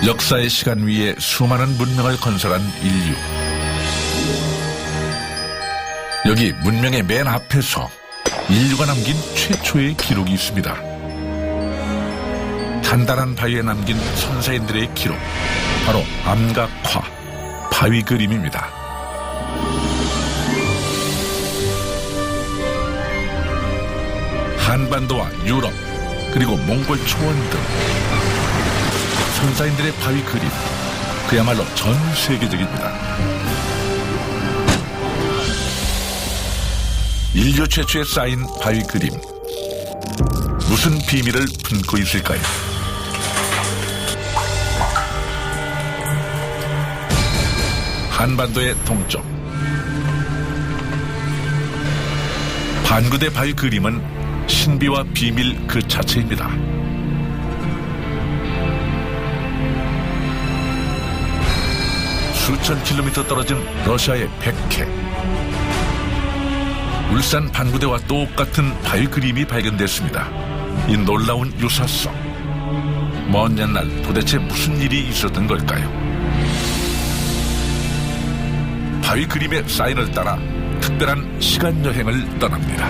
역사의 시간 위에 수많은 문명을 건설한 인류. 여기 문명의 맨 앞에서 인류가 남긴 최초의 기록이 있습니다. 단단한 바위에 남긴 선사인들의 기록, 바로 암각화, 바위 그림입니다. 한반도와 유럽, 그리고 몽골 초원 등 선사인들의 바위 그림, 그야말로 전 세계적입니다. 인류 최초에 쌓인 바위 그림, 무슨 비밀을 품고 있을까요? 한반도의 동쪽, 반구대 바위 그림은 신비와 비밀 그 자체입니다. 수천 킬로미터 떨어진 러시아의 백해, 울산 반구대와 똑같은 바위 그림이 발견됐습니다. 이 놀라운 유사성, 먼 옛날 도대체 무슨 일이 있었던 걸까요? 바위 그림의 사인을 따라 특별한 시간 여행을 떠납니다.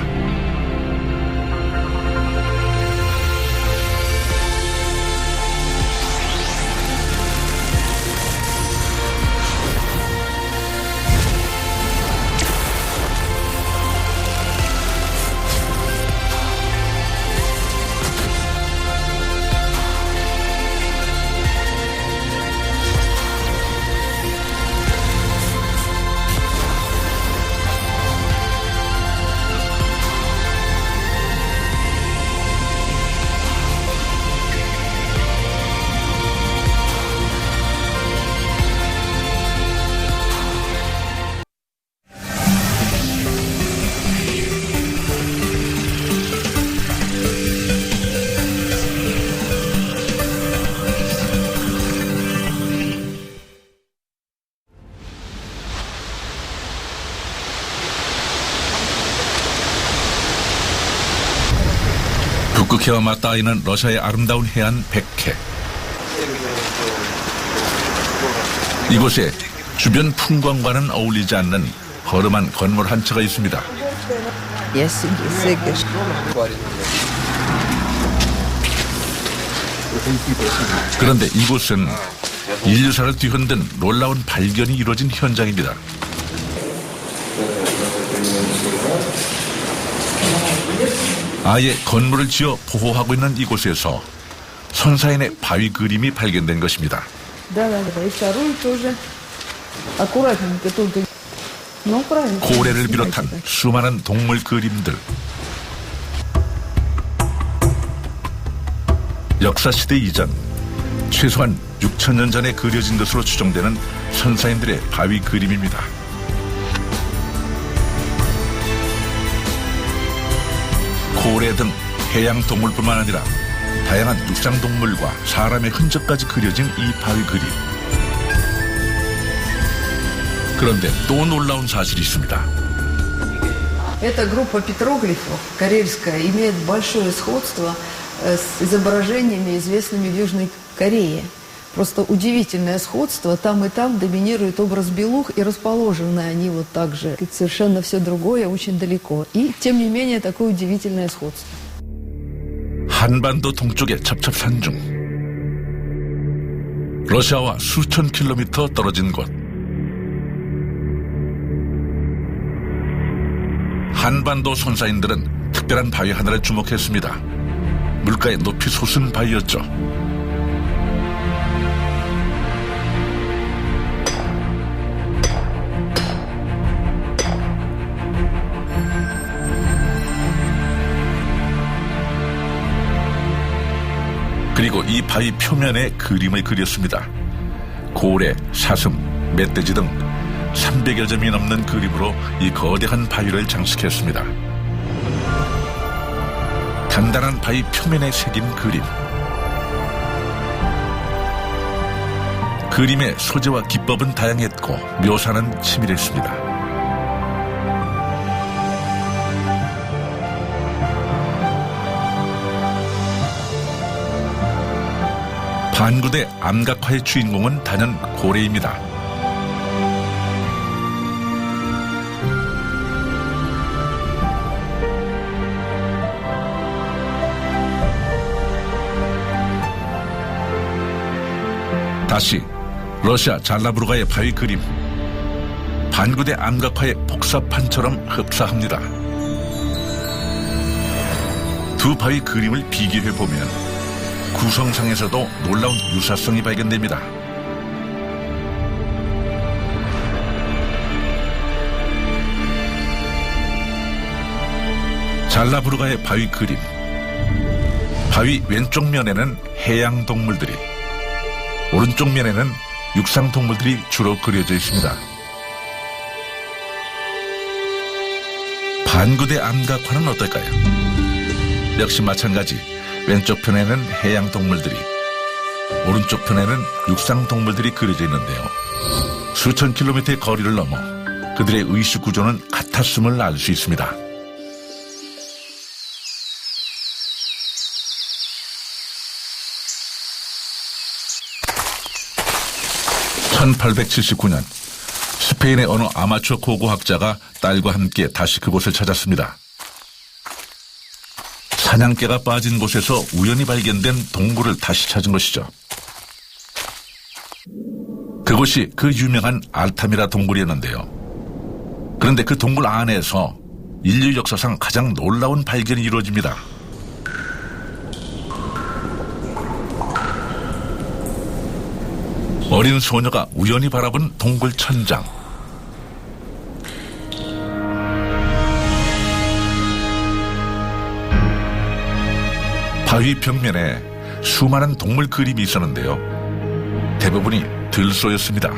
북극해와 맞닿아 있는 러시아의 아름다운 해안 백해. 이곳에 주변 풍광과는 어울리지 않는 허름한 건물 한 채가 있습니다. 그런데 이곳은 인류사를 뒤흔든 놀라운 발견이 이루어진 현장입니다. 아예 건물을 지어 보호하고 있는 이곳에서 선사인의 바위 그림이 발견된 것입니다. 고래를 비롯한 수많은 동물 그림들, 역사시대 이전 최소한 6,000년 전에 그려진 것으로 추정되는 선사인들의 바위 그림입니다. 고래 등 해양 동물뿐만 아니라 다양한 육상 동물과 사람의 흔적까지 그려진 이 바위 그림. 그런데 또 놀라운 사실이 있습니다. Эта группа петроглифов карельская имеет большое сходство с изображениями, известными в Южной Корее. Просто удивительное сходство. Там и там доминирует образ белух, и расположены они вот так же. Совершенно все другое, очень далеко. И, тем не менее, такое удивительное сходство. 한반도 동쪽의 첩첩산중. 러시아와 수천 킬로미터 떨어진 곳. 한반도 선사인들은 특별한 바위 하나를 주목했습니다. 물가에 높이 솟은 바위였죠. 그리고 이 바위 표면에 그림을 그렸습니다. 고래, 사슴, 멧돼지 등 300여 점이 넘는 그림으로 이 거대한 바위를 장식했습니다. 단단한 바위 표면에 새긴 그림. 그림의 소재와 기법은 다양했고 묘사는 치밀했습니다. 반구대 암각화의 주인공은 단연 고래입니다. 다시 러시아 잘라브루가의 바위 그림, 반구대 암각화의 복사판처럼 흡사합니다. 두 바위 그림을 비교해보면 구성상에서도 놀라운 유사성이 발견됩니다. 잘라브루가의 바위 그림, 바위 왼쪽 면에는 해양 동물들이, 오른쪽 면에는 육상 동물들이 주로 그려져 있습니다. 반구대 암각화는 어떨까요? 역시 마찬가지 왼쪽 편에는 해양 동물들이, 오른쪽 편에는 육상 동물들이 그려져 있는데요. 수천 킬로미터의 거리를 넘어 그들의 의식 구조는 같았음을 알 수 있습니다. (1879년) 스페인의 어느 아마추어 고고학자가 딸과 함께 다시 그곳을 찾았습니다. 사냥개가 빠진 곳에서 우연히 발견된 동굴을 다시 찾은 것이죠. 그곳이 그 유명한 알타미라 동굴이었는데요. 그런데 그 동굴 안에서 인류 역사상 가장 놀라운 발견이 이루어집니다. 어린 소녀가 우연히 바라본 동굴 천장. 바위 벽면에 수많은 동물 그림이 있었는데요. 대부분이 들소였습니다.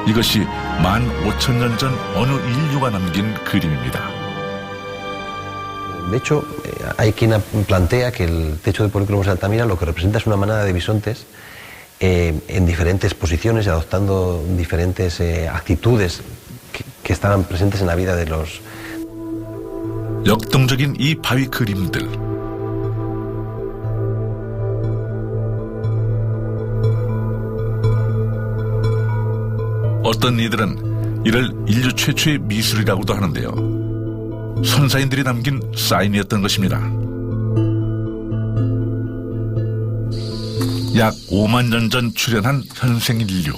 이것이 15,000년 전 어느 인류가 남긴 그림입니다. De hecho, hay quien plantea que el techo del Policromos de Altamira lo que representa es una manada de bisontes en diferentes posiciones y adoptando diferentes actitudes que estaban presentes en la vida de los... 역동적인 이 바위 그림들. 어떤 이들은 이를 인류 최초의 미술이라고도 하는데요. 선사인들이 남긴 사인이었던 것입니다. 약 5만 년 전 출현한 현생 인류.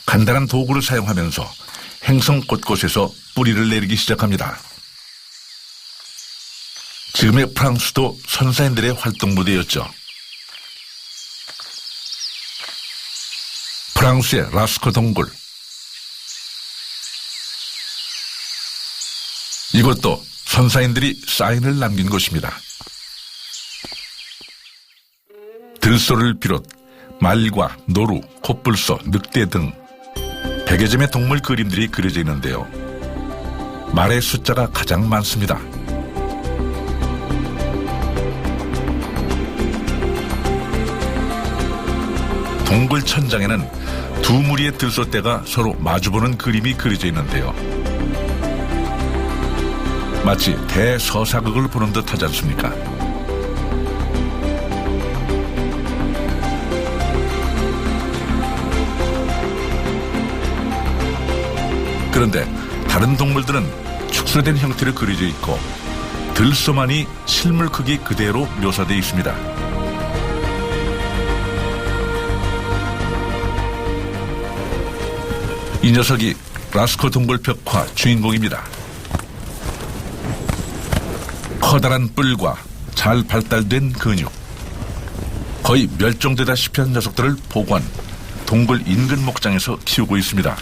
간단한 도구를 사용하면서 행성 곳곳에서 뿌리를 내리기 시작합니다. 지금의 프랑스도 선사인들의 활동 무대였죠. 프랑스의 라스코 동굴. 이것도 선사인들이 사인을 남긴 곳입니다. 들소를 비롯 말과 노루, 코뿔소, 늑대 등 100여 점의 동물 그림들이 그려져 있는데요. 말의 숫자가 가장 많습니다. 동굴 천장에는 두 무리의 들소떼가 서로 마주보는 그림이 그려져 있는데요. 마치 대서사극을 보는 듯 하지 않습니까? 그런데 다른 동물들은 축소된 형태로 그려져 있고 들소만이 실물 크기 그대로 묘사되어 있습니다. 이 녀석이 라스코 동굴 벽화 주인공입니다. 커다란 뿔과 잘 발달된 근육, 거의 멸종되다시피 한 녀석들을 보관, 동굴 인근 목장에서 키우고 있습니다.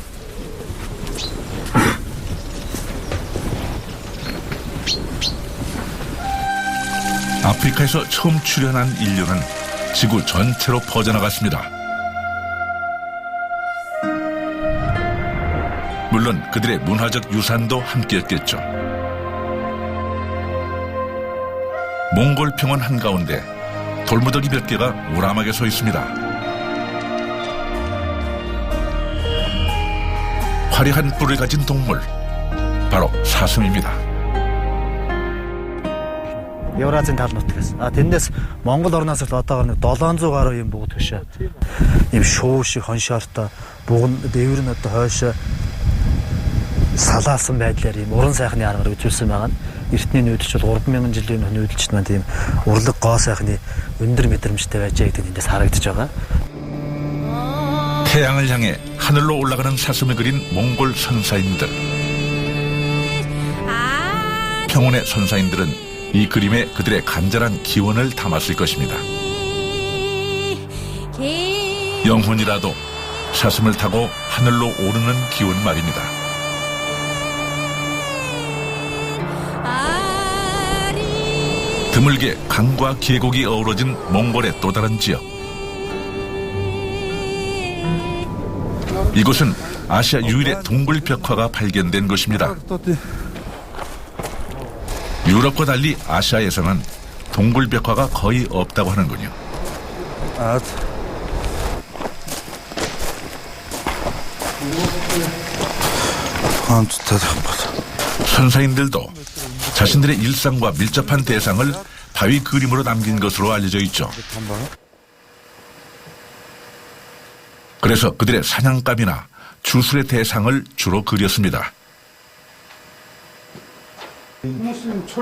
아프리카에서 처음 출현한 인류는 지구 전체로 퍼져나갔습니다. 물론 그들의 문화적 유산도 함께였겠죠. 몽골 평원 한가운데 돌무더기 몇 개가 우람하게 서 있습니다. 화려한 뿔을 가진 동물, 바로 사슴입니다. Евразийн тал нутгаас. Тэндээс Монгол орноос л одоогоор нэг 700 гаруй юм бөгд хөшөө. Ийм шуу шиг хоншоортой буган дээвэр нь одоо хойшоо салаасан байдлаар ийм уран сайхны аргаар үзүүлсэн байгаа нь эртний нүүдэлч бол 3000 жилийн нүүдэлч маань тийм урлаг гоо сайхны өндөр мэдрэмжтэй байж байгаа гэдэг эндээс харагдаж байгаа. 태양을 향해 하늘로 올라가는 사슴을 그린 몽골 선사인들. 평온의 선사인들은 이 그림에 그들의 간절한 기원을 담았을 것입니다. 영혼이라도 사슴을 타고 하늘로 오르는 기원 말입니다. 드물게 강과 계곡이 어우러진 몽골의 또 다른 지역. 이곳은 아시아 유일의 동굴 벽화가 발견된 곳입니다. 유럽과 달리 아시아에서는 동굴 벽화가 거의 없다고 하는군요. 선사인들도 자신들의 일상과 밀접한 대상을 바위 그림으로 남긴 것으로 알려져 있죠. 그래서 그들의 사냥감이나 주술의 대상을 주로 그렸습니다.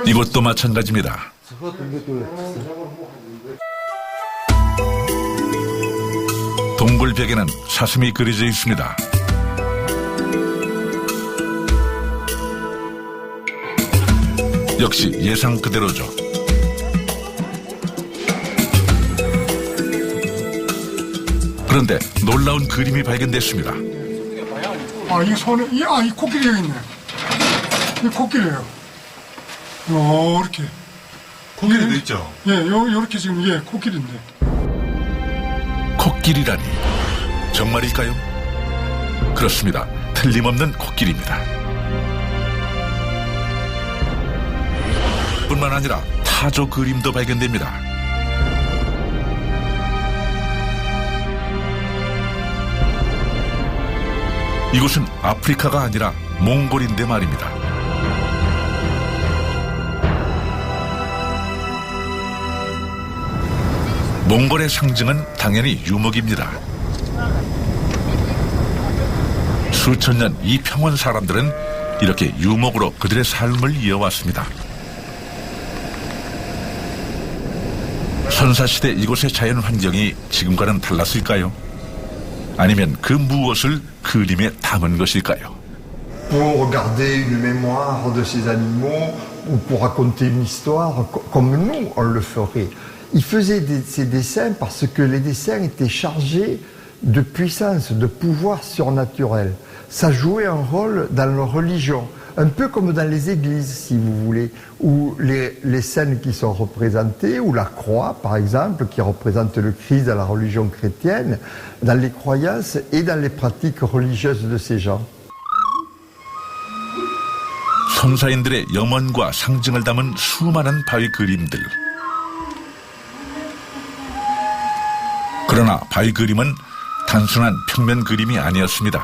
이것도 마찬가지입니다. 동굴벽에는 사슴이 그려져 있습니다. 역시 예상 그대로죠. 그런데 놀라운 그림이 발견됐습니다. 이 손에, 이 코끼리 여기 있네. 이 코끼리예요. 이렇게. 코끼리도 있죠? 예, 요렇게 지금, 예, 코끼리인데. 코끼리라니. 정말일까요? 그렇습니다. 틀림없는 코끼리입니다. 뿐만 아니라 타조 그림도 발견됩니다. 이곳은 아프리카가 아니라 몽골인데 말입니다. 몽골의 상징은 당연히 유목입니다. 수천 년 이 평원 사람들은 이렇게 유목으로 그들의 삶을 이어왔습니다. 선사시대 이곳의 자연 환경이 지금과는 달랐을까요? 아니면 그 무엇을 그림에 담은 것일까요? Pour garder une mémoire de ces animaux ou pour raconter une histoire comme nous on le ferait. Il faisait ces dessins parce que les dessins étaient chargés de puissance, de pouvoir surnaturel. Ça jouait un rôle dans leur religion, un peu comme dans les églises si vous voulez, où les scènes qui sont représentées, ou la croix par exemple, qui représente le Christ dans la religion chrétienne, dans les croyances et dans les pratiques religieuses de ces gens. 선사인들의 염원과 상징을 담은 수많은 바위 그림들. 그러나 바위 그림은 단순한 평면 그림이 아니었습니다.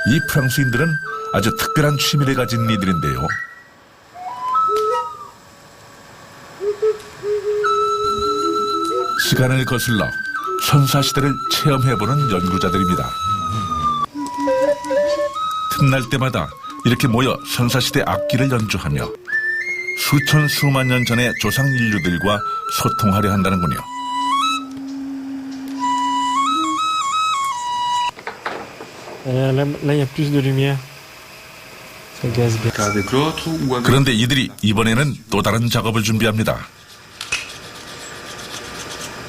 이 프랑스인들은 아주 특별한 취미를 가진 이들인데요. 시간을 거슬러 선사시대를 체험해보는 연구자들입니다. 틈날 때마다 이렇게 모여 선사시대 악기를 연주하며 수만 년 전의 조상 인류들과 소통하려 한다는군요. Là, il y a plus de lumière. Ça gaze bien. Avec l'autre ou avec... 그런데 이들이 이번에는 또 다른 작업을 준비합니다.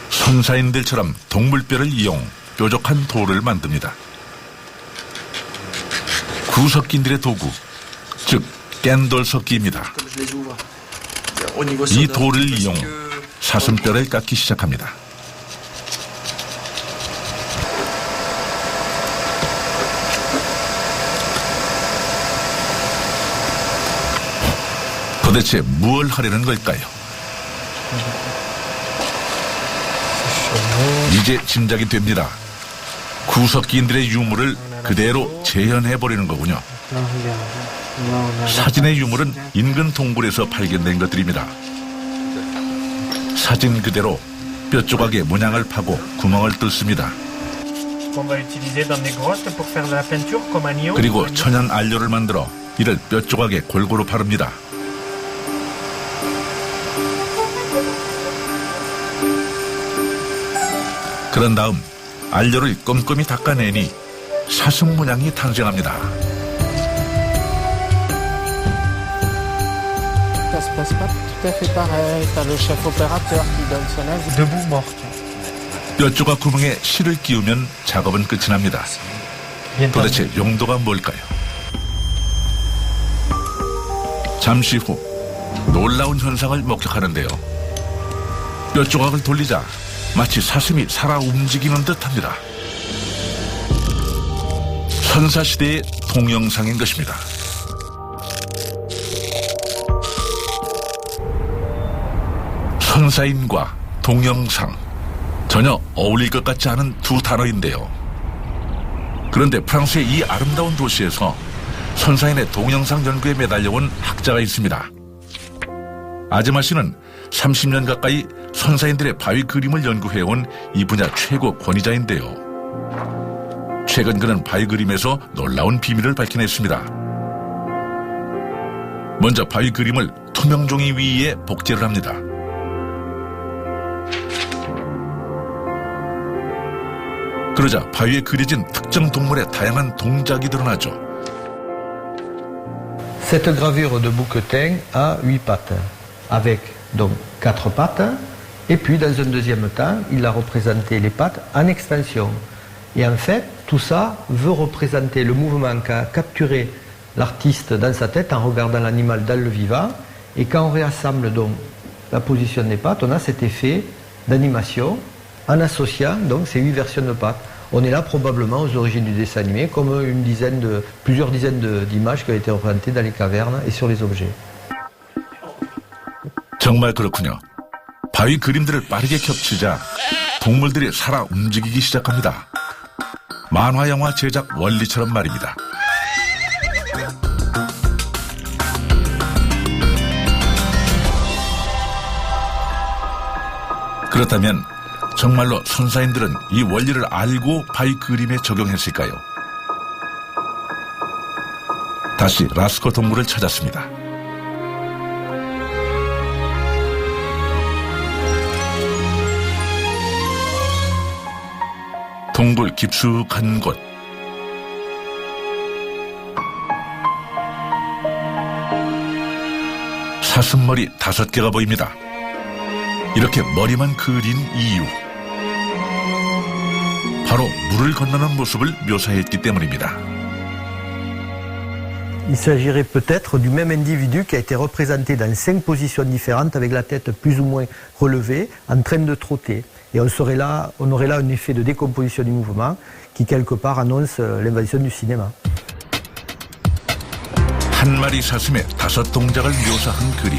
선사인들처럼 동물뼈를 이용 뾰족한 돌을 만듭니다. 구석기인들의 도구, 즉 깬돌석기입니다. 이 돌을 이용 사슴뼈를 깎기 시작합니다. 도대체 무엇을 하려는 걸까요? 이제 짐작이 됩니다. 구석기인들의 유물을 그대로 재현해버리는 거군요. Non, regarde. Non, on a- 사진의 유물은 인근 동굴에서 발견된 것들입니다. 사진 그대로 뼈 조각의 문양을 파고 구멍을 뚫습니다. qu'on va utiliser dans des grottes pour faire de la peinture comme agneau. 그리고 천연 안료를 만들어 이를 뼈 조각에 골고루 바릅니다. 그런 다음 안료를 꼼꼼히 닦아내니 사슴 문양이 탄생합니다. Ça se passe pas tout à fait pareil. T'as le chef opérateur qui donne son avis. Debout morte. 뼈 조각 구멍에 실을 끼우면 작업은 끝이 납니다. 도대체 용도가 뭘까요? 잠시 후 놀라운 현상을 목격하는데요. 뼈 조각을 돌리자 마치 사슴이 살아 움직이는 듯합니다. 선사시대의 동영상인 것입니다. 선사인과 동영상, 전혀 어울릴 것 같지 않은 두 단어인데요. 그런데 프랑스의 이 아름다운 도시에서 선사인의 동영상 연구에 매달려온 학자가 있습니다. 아즈마 씨는 30년 가까이 선사인들의 바위 그림을 연구해온 이 분야 최고 권위자인데요. 최근 그는 바위 그림에서 놀라운 비밀을 밝혀냈습니다. 먼저 바위 그림을 투명 종이 위에 복제를 합니다. 그러자 바위에 그려진 특정 동물의 다양한 동작이 드러나죠. Cette gravure de bouquetin a 8 pattes, avec donc 4 pattes, et puis dans un deuxième temps, il a représenté les pattes en extension. Et en fait, tout ça veut représenter le mouvement qu'a capturé l'artiste dans sa tête en regardant l'animal dans le vivant. Et quand on réassemble donc la position des pattes, on a cet effet d'animation en associant donc ces 8 versions de pattes. On est là probablement aux origines du dessin animé, comme plusieurs dizaines d'images qui ont été représentées dans les cavernes et sur les objets. 정말 그렇군요. 바위 그림들을 빠르게 겹치자 동물들이 살아 움직이기 시작합니다. 만화 영화 제작 원리처럼 말입니다. 그렇다면 정말로 선사인들은 이 원리를 알고 바위 그림에 적용했을까요? 다시 라스코 동굴을 찾았습니다. 동굴 깊숙한 곳. 사슴머리 5개가 보입니다. 이렇게 머리만 그린 이유. 바로 물을 건너는 모습을 묘사했기 때문입니다. Il s'agirait peut-être du même individu qui a été représenté dans 5 positions différentes avec la tête plus ou moins relevée en train de trotter. Et on aurait là un effet de décomposition du mouvement qui quelque part annonce l'invention du cinéma. 한 마리 사슴의 5 동작을 묘사한 그림.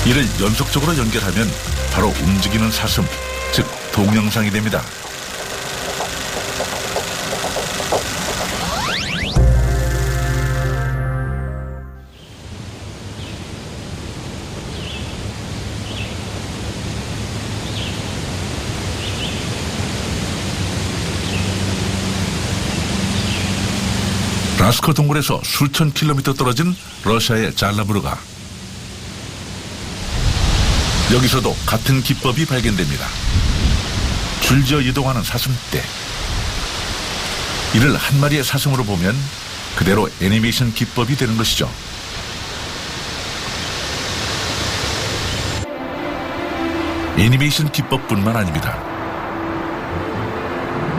이를 연속적으로 연결하면 바로 움직이는 사슴, 즉 동영상이 됩니다. 라스코 동굴에서 수천 킬로미터 떨어진 러시아의 잘라부르가. 여기서도 같은 기법이 발견됩니다. 줄지어 이동하는 사슴떼. 이를 한 마리의 사슴으로 보면 그대로 애니메이션 기법이 되는 것이죠. 애니메이션 기법뿐만 아닙니다.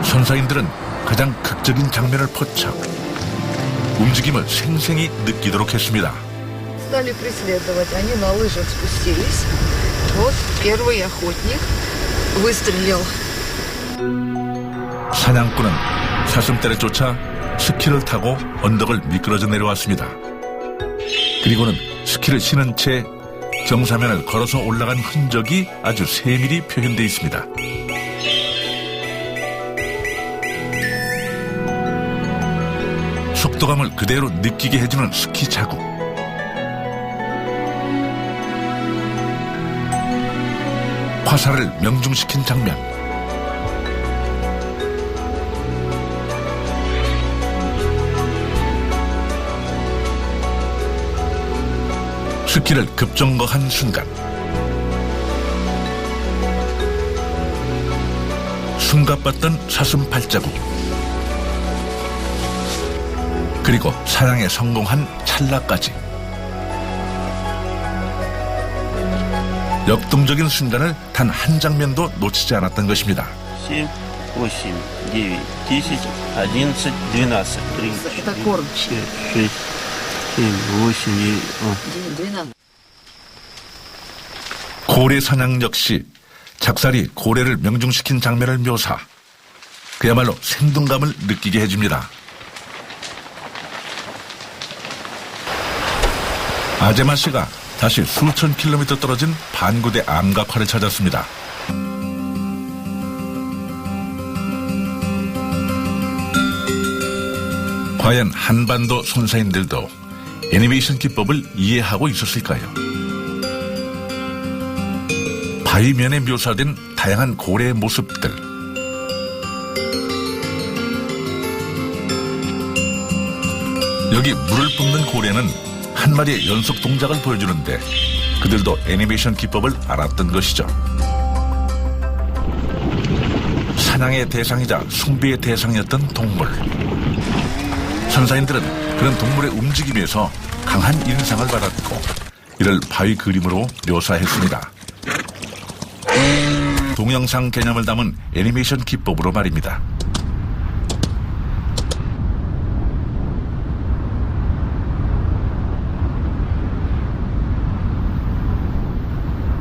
선사인들은 가장 극적인 장면을 포착, 움직임을 생생히 느끼도록 했습니다. Стали преследовать. Они на лыжах спустились. Вот первый охотник выстрелил. 사냥꾼은 사슴떼를 쫓아 스키를 타고 언덕을 미끄러져 내려왔습니다. 그리고는 스키를 신은 채 정사면을 걸어서 올라간 흔적이 아주 세밀히 표현되어 있습니다. 속도감을 그대로 느끼게 해주는 스키 자국. 화살을 명중시킨 장면. 스키를 급정거한 순간. 숨가빴던 사슴 발자국. 그리고 사냥에 성공한 찰나까지. 역동적인 순간을 단 한 장면도 놓치지 않았던 것입니다. 7, 8, 9, 10, 11, 12, 13, Это корм. 6, 7, 8, 12. 고래 사냥 역시 작살이 고래를 명중시킨 장면을 묘사. 그야말로 생동감을 느끼게 해줍니다. 아제마 씨가 다시 수천 킬로미터 떨어진 반구대 암각화를 찾았습니다. 과연 한반도 선사인들도 애니메이션 기법을 이해하고 있었을까요? 바위면에 묘사된 다양한 고래의 모습들. 여기 물을 뿜는 고래는 한 마리의 연속 동작을 보여주는데 그들도 애니메이션 기법을 알았던 것이죠. 사냥의 대상이자 숭배의 대상이었던 동물. 선사인들은 그런 동물의 움직임에서 강한 인상을 받았고 이를 바위 그림으로 묘사했습니다. 동영상 개념을 담은 애니메이션 기법으로 말입니다.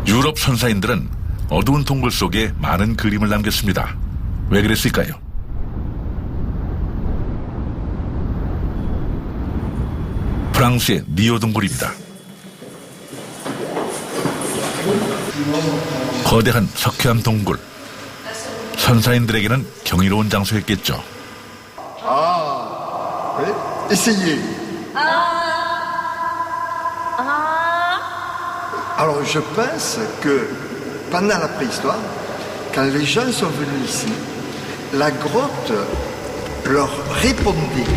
유럽 선사인들은 어두운 동굴 속에 많은 그림을 남겼습니다. 왜 그랬을까요? 프랑스의 니오 동굴입니다. 거대한 석회암 동굴. 선사인들에게는 경이로운 장소였겠죠. Ah, oui. Essayez. Alors je pense que pendant la préhistoire, quand les gens sont venus ici, la grotte leur répondait.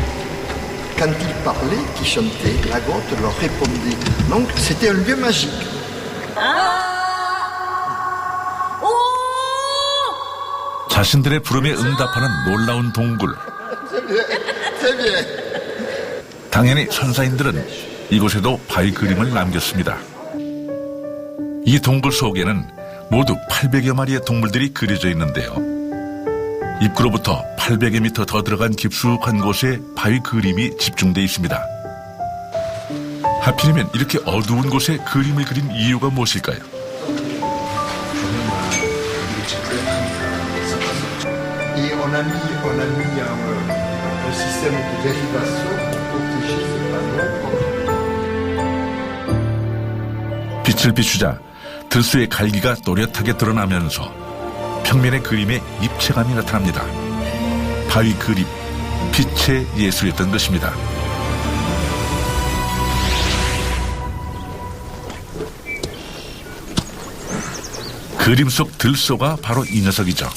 Quand ils parlaient, qu'ils chantaient, la grotte leur répondait. Donc c'était un lieu magique. 자신들의 부름에 응답하는 놀라운 동굴. 당연히 선사인들은 이곳에도 바위 그림을 남겼습니다. 이 동굴 속에는 모두 800여 마리의 동물들이 그려져 있는데요. 입구로부터 800여 미터 더 들어간 깊숙한 곳에 바위 그림이 집중되어 있습니다. 하필이면 이렇게 어두운 곳에 그림을 그린 이유가 무엇일까요? Et on a mis un système de dérivation pour protéger ce panneau. 빛을 비추자 들소의 갈기가 또렷하게 드러나면서 평면의 그림에 입체감이 나타납니다. 바위 그림, 빛의 예술이었던 것입니다. 그림 속 들소가 바로 이 녀석이죠.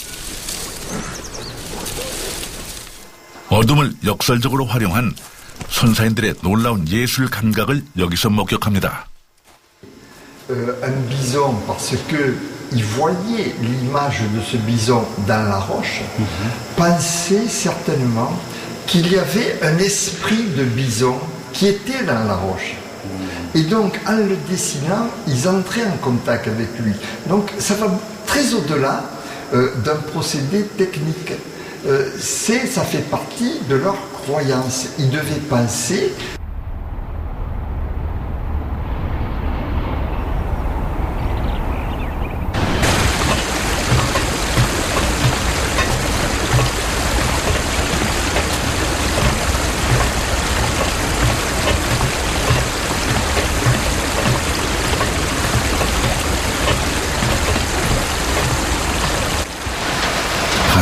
어둠을 역설적으로 활용한 선사인들의 놀라운 예술 감각을 여기서 목격합니다. Un bison parce qu'ils voyaient l'image de ce bison dans la roche, pensaient certainement qu'il y avait un esprit de bison qui était dans la roche. Et donc, en le dessinant, ils entraient en contact avec lui. Donc, ça va très au-delà d'un procédé technique. Ça fait partie de leur croyance. Ils devaient penser.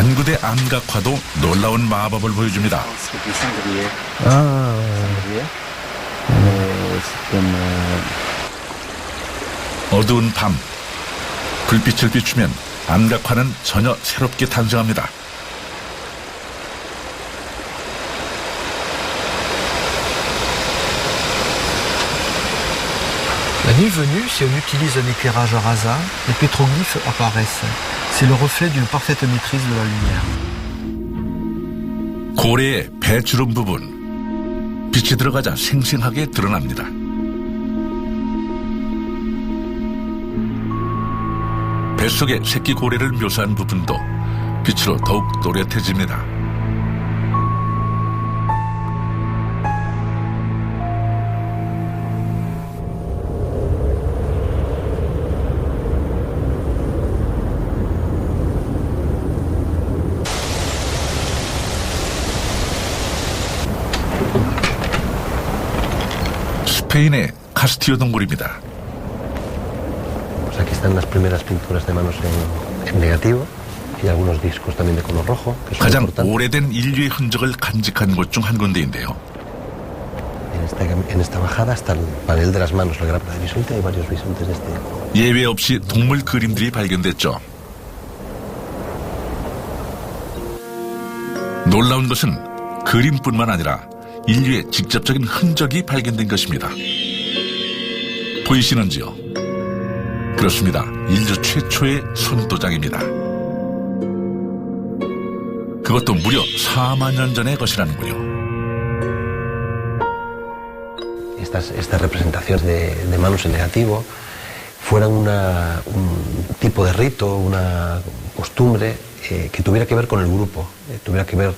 안구대 안각화도 놀라운 마법을 보여줍니다. 어두운 밤, 불빛을 비추면 안각화는 전혀 새롭게 탄생합니다. La nuit venue, si on utilise un éclairage rasa, les pétroglyphes apparaissent. C'est le reflet d'une parfaite maîtrise de la lumière. 고래의 배주름 부분, 빛이 들어가자 생생하게 드러납니다. 뱃속의 새끼 고래를 묘사한 부분도 빛으로 더욱 또렷해집니다. 스페인의 카스티오 동굴입니다. Pues aquí están las primeras pinturas de manos en negativo y algunos discos también de color rojo. Que son 가장 importantes. 오래된 인류의 흔적을 간직한 곳 중 한 군데인데요. En esta bajada está el panel de las manos, la grapa de bisonte, hay varios bisontes de este. 예외 없이 동물 그림들이 발견됐죠. 놀라운 것은 그림뿐만 아니라 인류의 직접적인 흔적이 발견된 것입니다. 보이시는지요? 그렇습니다. 인류 최초의 손도장입니다. 그것도 무려 4만 년 전의 것이라는군요. Estas representaciones de manos en negativo fueran un tipo de rito, una costumbre que tuviera que ver con el grupo, tuviera que ver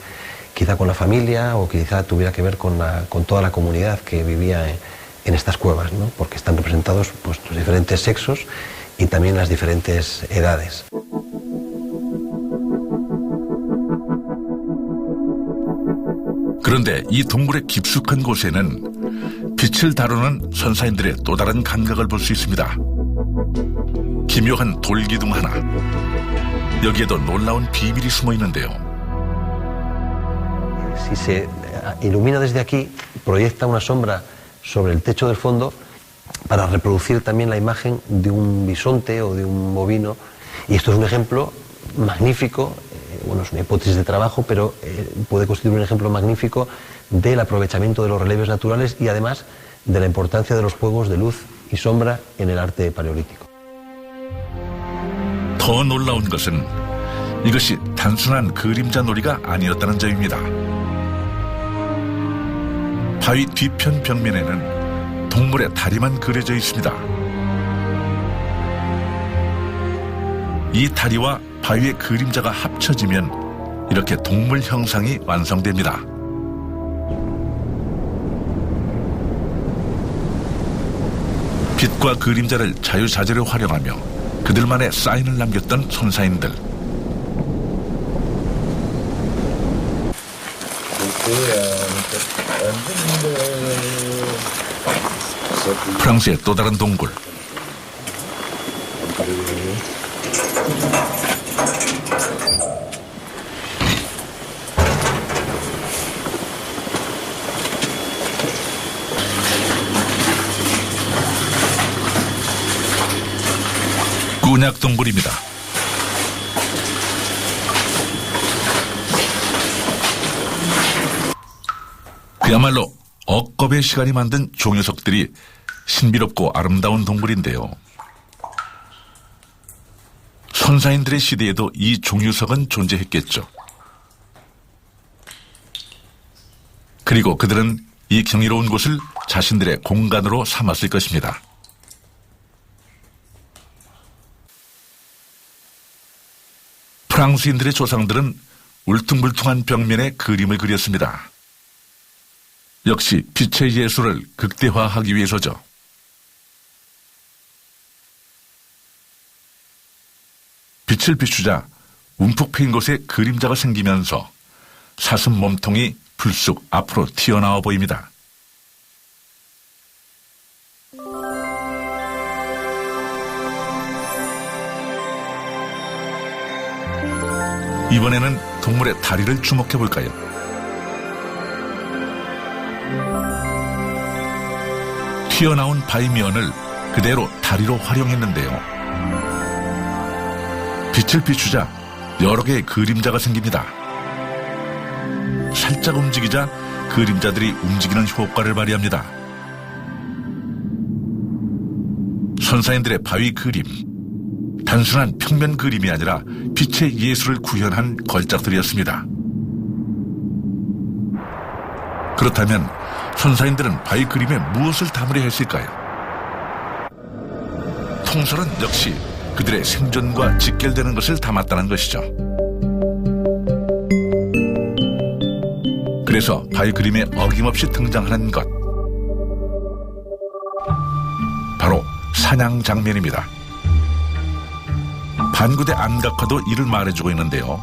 quizá con la familia o quizá tuviera que ver con toda la comunidad que vivía en estas cuevas, ¿no? Porque están representados pues, los diferentes sexos y también las diferentes edades. 그런데 이 동굴의 깊숙한 곳에는 빛을 다루는 선사인들의 또 다른 감각을 볼 수 있습니다. 기묘한 돌기둥 하나. 여기에도 놀라운 비밀이 숨어 있는데요. Si se ilumina desde aquí, proyecta una sombra sobre el techo del fondo para reproducir también la imagen de un bisonte o de un bovino. Y esto es un ejemplo magnífico, bueno, es una hipótesis de trabajo, pero puede constituir un ejemplo magnífico del aprovechamiento de los relieves naturales y además de la importancia de los juegos de luz y sombra en el arte paleolítico. 더 놀라운 것은 이것이 단순한 그림자 놀이가 아니었다는 점입니다. 바위 뒤편 벽면에는 동물의 다리만 그려져 있습니다. 이 다리와 바위의 그림자가 합쳐지면 이렇게 동물 형상이 완성됩니다. 빛과 그림자를 자유자재로 활용하며 그들만의 사인을 남겼던 손사인들. 프랑스의 또 다른 동굴. 꾸냑 동굴입니다. 그야말로 억겁의 시간이 만든 종유석들이 신비롭고 아름다운 동굴인데요. 선사인들의 시대에도 이 종유석은 존재했겠죠. 그리고 그들은 이 경이로운 곳을 자신들의 공간으로 삼았을 것입니다. 프랑스인들의 조상들은 울퉁불퉁한 벽면에 그림을 그렸습니다. 역시 빛의 예술을 극대화하기 위해서죠. 빛을 비추자 움푹 패인 곳에 그림자가 생기면서 사슴 몸통이 불쑥 앞으로 튀어나와 보입니다. 이번에는 동물의 다리를 주목해 볼까요? 튀어나온 바위면을 그대로 다리로 활용했는데요. 빛을 비추자 여러 개의 그림자가 생깁니다. 살짝 움직이자 그림자들이 움직이는 효과를 발휘합니다. 선사인들의 바위 그림, 단순한 평면 그림이 아니라 빛의 예술을 구현한 걸작들이었습니다. 그렇다면 선사인들은 바위 그림에 무엇을 담으려 했을까요? 통솔은 역시 그들의 생존과 직결되는 것을 담았다는 것이죠. 그래서 바위 그림에 어김없이 등장하는 것, 바로 사냥 장면입니다. 반구대 안각화도 이를 말해주고 있는데요.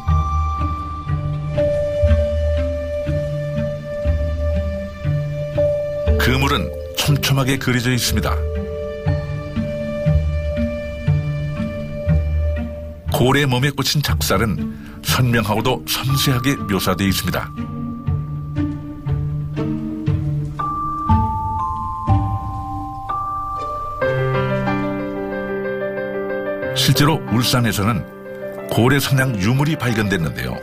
그물은 촘촘하게 그려져 있습니다. 고래 몸에 꽂힌 작살은 선명하고도 섬세하게 묘사되어 있습니다. 실제로 울산에서는 고래 사냥 유물이 발견됐는데요.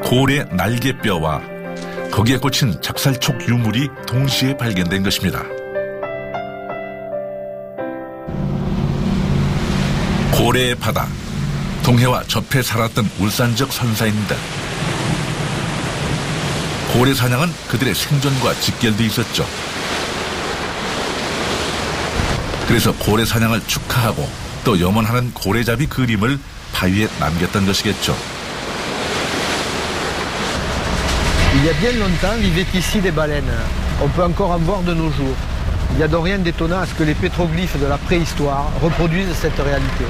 고래 날개뼈와 거기에 꽂힌 작살촉 유물이 동시에 발견된 것입니다. 고래의 바다, 동해와 접해 살았던 울산 지역 선사인들. 고래 사냥은 그들의 생존과 직결되어 있었죠. 그래서 고래 사냥을 축하하고 또 염원하는 고래잡이 그림을 바위에 남겼던 것이겠죠. Il y a bien longtemps, vivaient ici des baleines. On peut encore en voir de nos jours. Il n'y a donc rien d'étonnant à ce que les pétroglyphes de la préhistoire reproduisent cette réalité.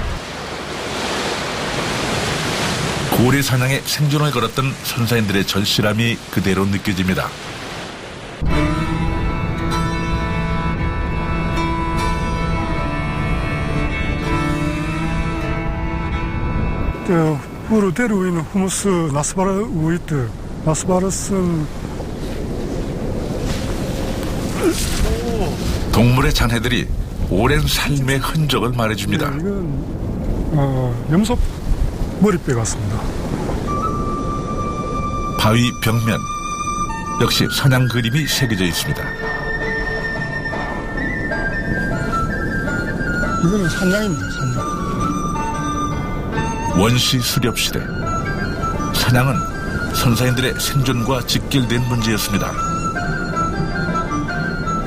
고래 사냥에 생존을 걸었던 선사인들의 절실함이 그대로 느껴집니다. 우로 데리고 있는 후무스 나스바르 우이트 나스바르슨 동물의 잔해들이 오랜 삶의 흔적을 말해줍니다. 이건 염소 머리뼈 같습니다. 바위 벽면 역시 사냥 그림이 새겨져 있습니다. 이거는 산양입니다. 산양. 원시 수렵 시대 사냥은 선사인들의 생존과 직결된 문제였습니다.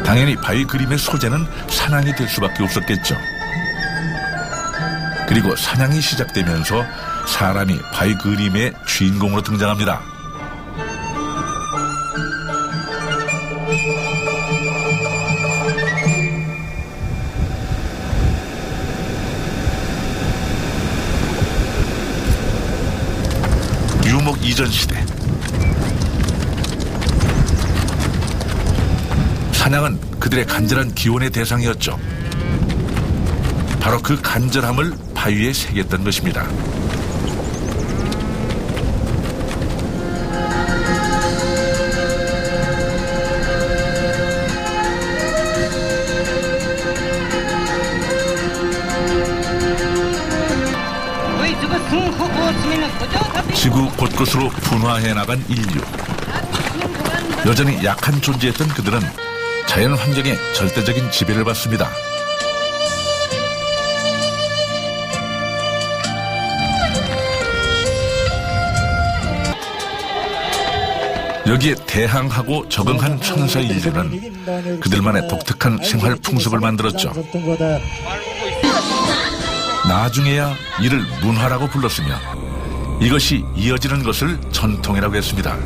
당연히 바위 그림의 소재는 사냥이 될 수밖에 없었겠죠. 그리고 사냥이 시작되면서 사람이 바위 그림의 주인공으로 등장합니다. 유목 이전 시대 사냥은 그들의 간절한 기원의 대상이었죠. 바로 그 간절함을 바위에 새겼던 것입니다. 지구 곳곳으로 분화해 나간 인류. 여전히 약한 존재였던 그들은 자연 환경의 절대적인 지배를 받습니다. 여기에 대항하고 적응한 천사 인류는 그들만의 독특한 생활 풍습을 만들었죠. 나중에야 이를 문화라고 불렀으며 이것이 이어지는 것을 전통이라고 했습니다.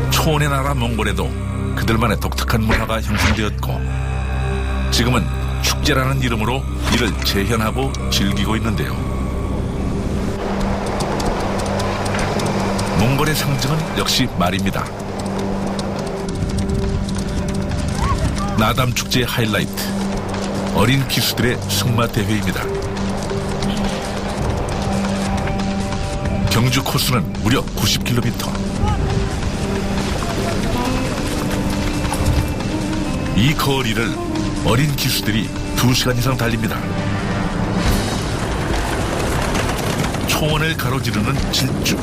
초원의 나라 몽골에도 그들만의 독특한 문화가 형성되었고 지금은 축제라는 이름으로 이를 재현하고 즐기고 있는데요. 몽골의 상징은 역시 말입니다. 나담 축제의 하이라이트, 어린 기수들의 승마 대회입니다. 경주 코스는 무려 90km. 이 거리를 어린 기수들이 2시간 이상 달립니다. 초원을 가로지르는 질주.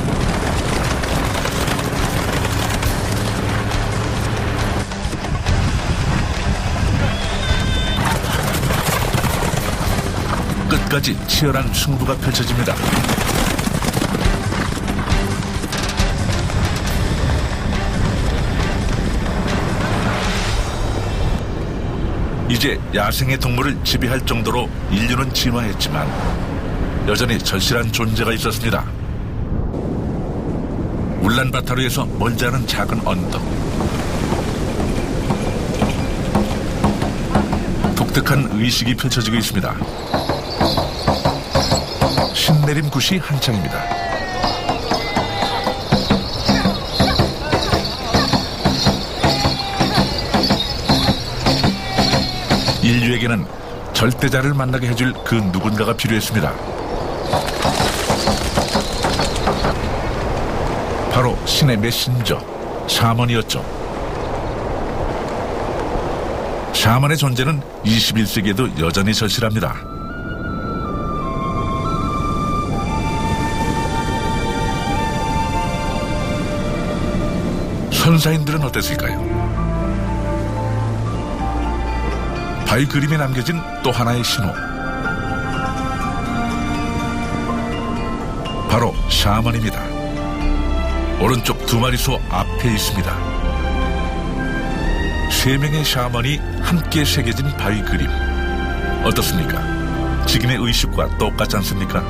끝까지 치열한 승부가 펼쳐집니다. 이제 야생의 동물을 지배할 정도로 인류는 진화했지만 여전히 절실한 존재가 있었습니다. 울란바타르에서 멀지 않은 작은 언덕. 독특한 의식이 펼쳐지고 있습니다. 신내림 굿이 한창입니다. 인류에게는 절대자를 만나게 해줄 그 누군가가 필요했습니다. 바로 신의 메신저, 샤먼이었죠. 샤먼의 존재는 21세기에도 여전히 절실합니다. 선사인들은 어땠을까요? 바위 그림에 남겨진 또 하나의 신호. 바로 샤먼입니다. 오른쪽 2마리소 앞에 있습니다. 3명의 샤먼이 함께 새겨진 바위 그림. 어떻습니까? 지금의 의식과 똑같지 않습니까?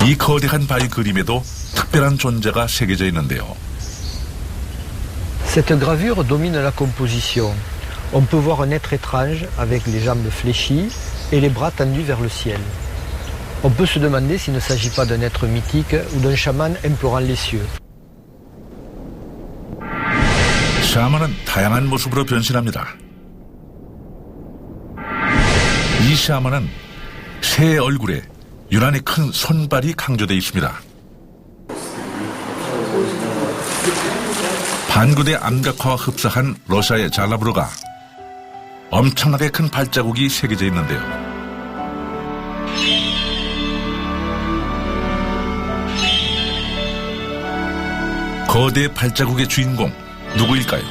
이 거대한 바위 그림에도 특별한 존재가 새겨져 있는데요. Cette gravure domine la composition. On peut voir un être étrange avec les jambes fléchies et les bras tendus vers le ciel. On peut se demander s'il ne s'agit pas d'un être mythique ou d'un chaman implorant les cieux. 샤먼은 다양한 모습으로 변신합니다. 이 샤먼은 새의 얼굴에 유난히 큰 손발이 강조되어 있습니다. 반구대 암각화와 흡사한 러시아의 잘라브로가 엄청나게 큰 발자국이 새겨져 있는데요. 거대 발자국의 주인공 누구일까요?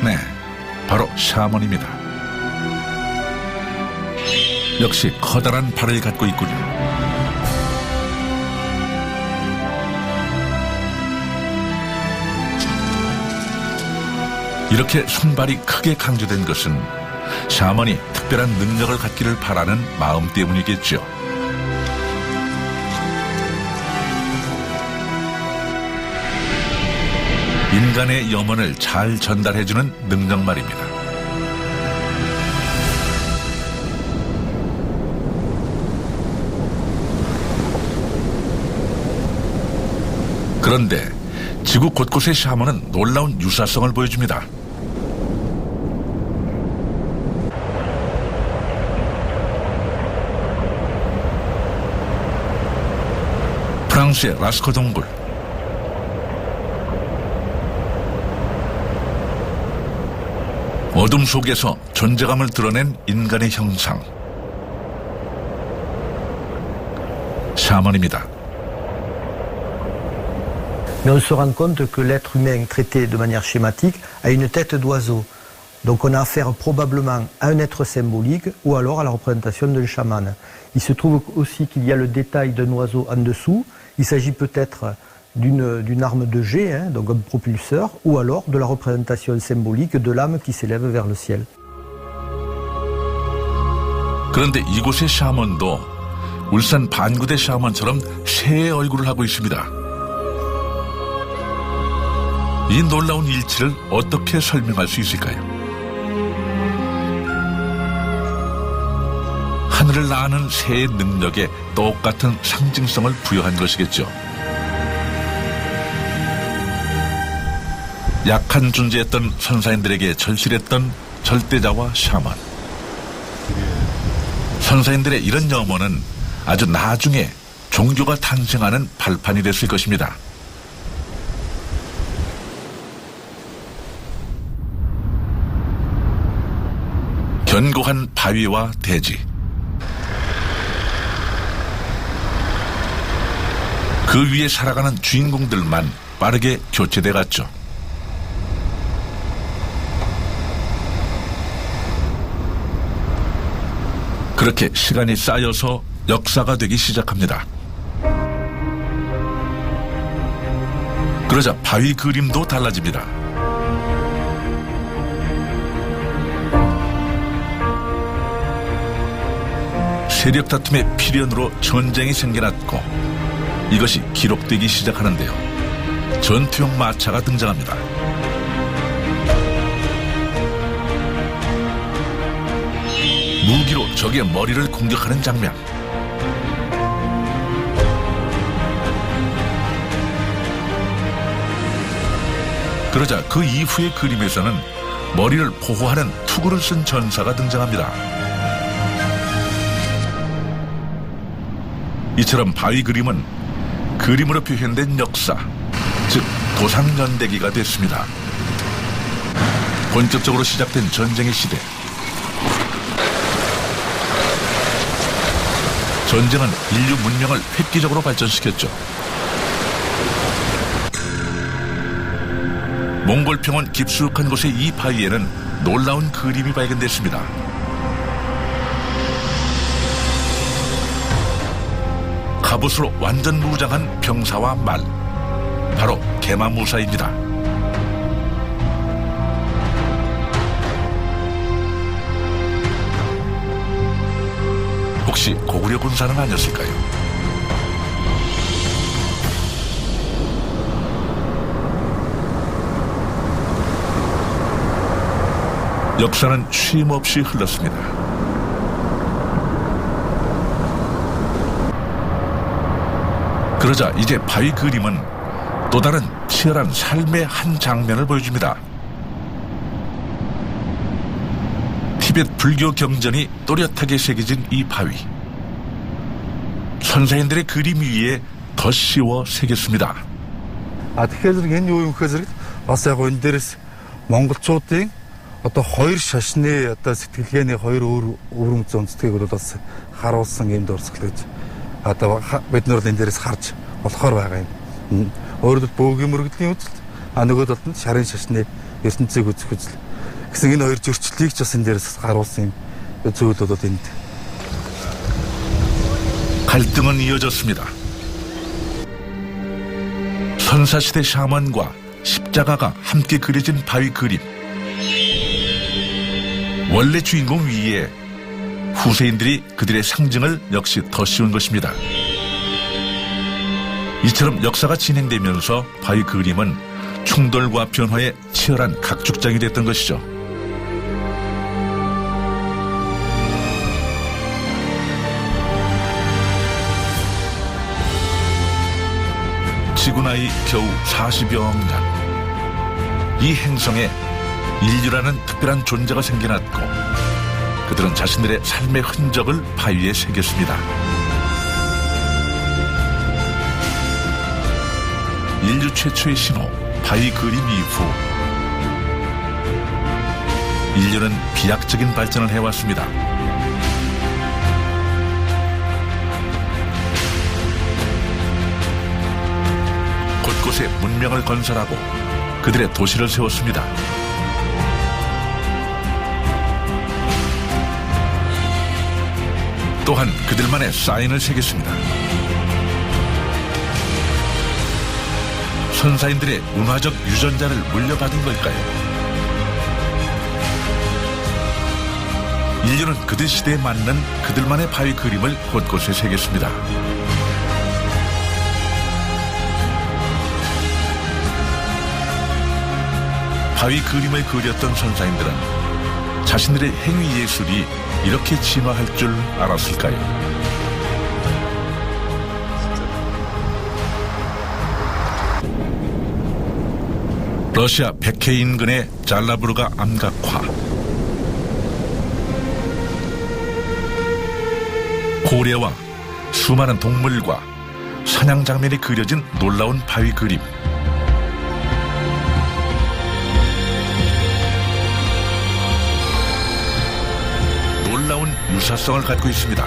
네, 바로 샤먼입니다. 역시 커다란 발을 갖고 있군요. 이렇게 손발이 크게 강조된 것은 샤먼이 특별한 능력을 갖기를 바라는 마음 때문이겠죠. 인간의 염원을 잘 전달해주는 능력 말입니다. 그런데 지구 곳곳의 샤먼은 놀라운 유사성을 보여줍니다. 프랑스의 라스코 동굴, 어둠 속에서 존재감을 드러낸 인간의 형상, 샤먼입니다. Mais on se rend compte que l'être humain traité de manière schématique a une tête d'oiseau. Donc on a affaire probablement à un être symbolique ou alors à la représentation d'un chaman. Il se trouve aussi qu'il y a le détail d'un oiseau en dessous. Il s'agit peut-être d'une arme de jet, donc un propulseur, ou alors de la représentation symbolique de l'âme qui s'élève vers le ciel. 그런데 이곳의 샤먼도 울산 반구대 샤먼처럼 새의 얼굴을 하고 있습니다. 이 놀라운 일치를 어떻게 설명할 수 있을까요? 한 하늘을 나는 새의 능력에 똑같은 상징성을 부여한 것이겠죠. 약한 존재였던 선사인들에게 절실했던 절대자와 샤먼. 선사인들의 이런 염원은 아주 나중에 종교가 탄생하는 발판이 됐을 것입니다. 견고한 바위와 대지, 그 위에 살아가는 주인공들만 빠르게 교체돼 갔죠. 그렇게 시간이 쌓여서 역사가 되기 시작합니다. 그러자 바위 그림도 달라집니다. 세력 다툼의 필연으로 전쟁이 생겨났고 이것이 기록되기 시작하는데요. 전투용 마차가 등장합니다. 무기로 적의 머리를 공격하는 장면. 그러자 그 이후의 그림에서는 머리를 보호하는 투구를 쓴 전사가 등장합니다. 이처럼 바위 그림은 그림으로 표현된 역사, 즉 도상연대기가 됐습니다. 본격적으로 시작된 전쟁의 시대. 전쟁은 인류 문명을 획기적으로 발전시켰죠. 몽골 평원 깊숙한 곳의 이 바위에는 놀라운 그림이 발견됐습니다. 갑옷으로 완전 무장한 병사와 말, 바로 게마무사입니다. 혹시 고구려 군사는 아니었을까요? 역사는 쉼없이 흘렀습니다. 그러자 이제 바위 그림은 또 다른 치열한 삶의 한 장면을 보여줍니다. 티벳 불교 경전이 또렷하게 새겨진 이 바위. 선사인들의 그림 위에 더 씌워 새겼습니다. Тэгэхээр энэ юу юм гэхээр бас яг энэ дээрээс монголчуудын одоо хоёр шашны одоо сэтгэлгээний хоёр өвөрмц үндэстгийг бол бас харуулсан юм дурсгал гэж одоо бид нар энэ дээрээс харж болохоор байгаа юм. Өөрөөр бөөгийн мөрөгдлийн үзэл, нөгөөд бол шарын шашны ертөнцийг үзэх үзэл гэсэн энэ хоёр зөрчлөлийг ч бас энэ дээрээс харуулсан юм зүйл болоод энд. 갈등은 이어졌습니다. 선사시대 샤먼과 십자가가 함께 그려진 바위 그림. 원래 주인공 위에 후세인들이 그들의 상징을 역시 더 씌운 것입니다. 이처럼 역사가 진행되면서 바위 그림은 충돌과 변화의 치열한 각축장이 됐던 것이죠. 지구 나이 겨우 40여 억 년. 이 행성에 인류라는 특별한 존재가 생겨났고 그들은 자신들의 삶의 흔적을 바위에 새겼습니다. 인류 최초의 신호, 바위 그림 이후 인류는 비약적인 발전을 해왔습니다. 곳곳에 문명을 건설하고 그들의 도시를 세웠습니다. 또한 그들만의 사인을 새겼습니다. 선사인들의 문화적 유전자를 물려받은 걸까요? 인류는 그들 시대에 맞는 그들만의 바위 그림을 곳곳에 새겼습니다. 바위 그림을 그렸던 선사인들은 자신들의 행위 예술이 이렇게 진화할 줄 알았을까요? 러시아 백해 인근의 잘라부르가 암각화. 고래와 수많은 동물과 사냥 장면이 그려진 놀라운 바위 그림. 놀라운 유사성을 갖고 있습니다.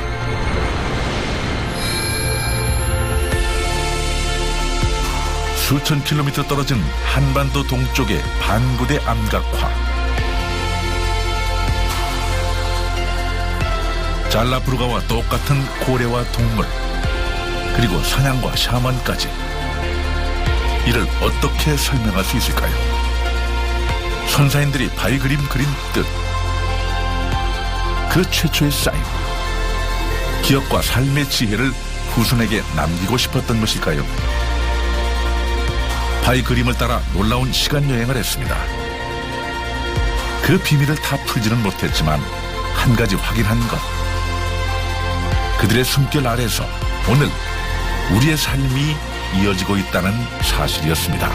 수천 킬로미터 떨어진 한반도 동쪽의 반구대 암각화. 잘라부르가와 똑같은 고래와 동물, 그리고 사냥과 샤먼까지. 이를 어떻게 설명할 수 있을까요? 선사인들이 바위 그림 그린 뜻, 그 최초의 사인, 기억과 삶의 지혜를 후손에게 남기고 싶었던 것일까요? 바위 그림을 따라 놀라운 시간 여행을 했습니다. 그 비밀을 다 풀지는 못했지만 한 가지 확인한 것, 그들의 숨결 아래서 오늘 우리의 삶이 이어지고 있다는 사실이었습니다.